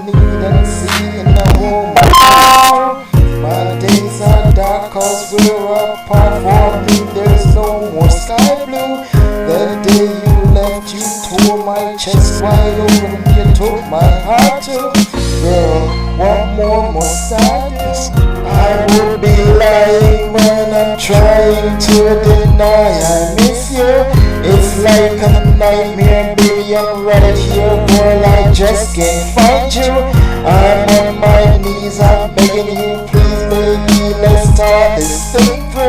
and see in the home. My days are dark cause we're apart. For me there's no more sky blue. The day you left, you tore my chest wide open. You took my heart too. Girl, what more sadness? I would be lying when I'm trying to deny I miss you. It's like a nightmare being right here. Girl, I just can't find you. I'm on my knees, I'm begging you, please baby, let's talk this thing through.